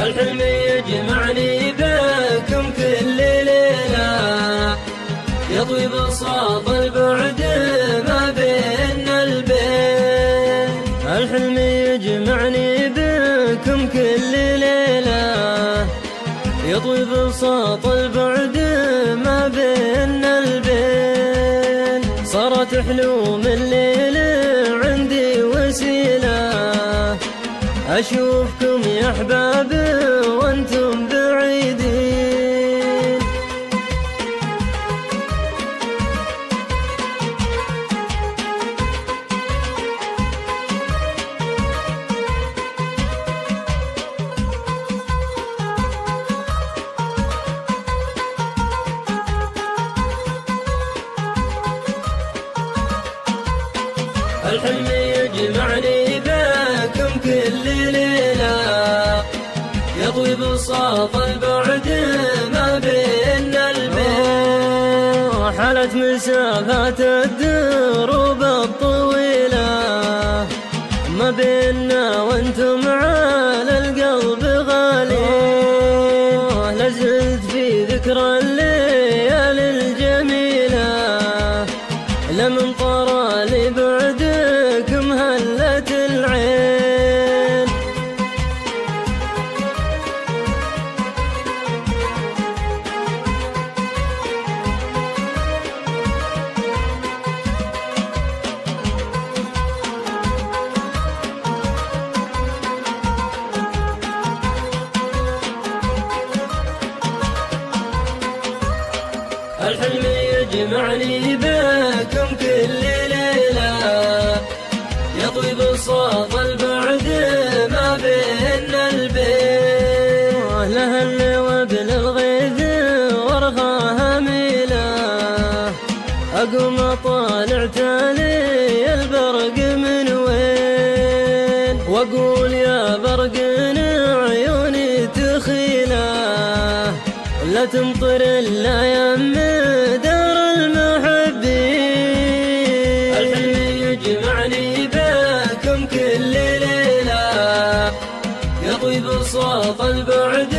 الحلم يجمعني بكم كل ليلة، يطوي بساط البعد ما بيننا البين. الحلم يجمعني بكم كل ليلة، يطوي بساط البعد ما بيننا البين. صارت حلوم الليل عندي وسيلة، أشوفكم يا أحبابي وأنتم بعيدين. الحلم يجمعني بكم كل ليلة، يطوي بساط البعد ما بيننا البين. حالت مسافات الدروب الطويلة ما بيننا وانتم على القلب غالين. لازلت في ذكرى الليالي الجميلة، لمن طرى لي بعدكم هلت العين. الحلم يجمعني بكم كل ليلة، يطوي بساط البعد ما بيننا البين. لها اللوى بالغيث ورخاها ميلة، أقوم أطالع تالي البرق من وين، وأقول يا برق عيوني تخيلة، لا تمطر إلا يم دار المحبين. الحلم يجمعني بكم كل ليلة، يطوي بساط البعد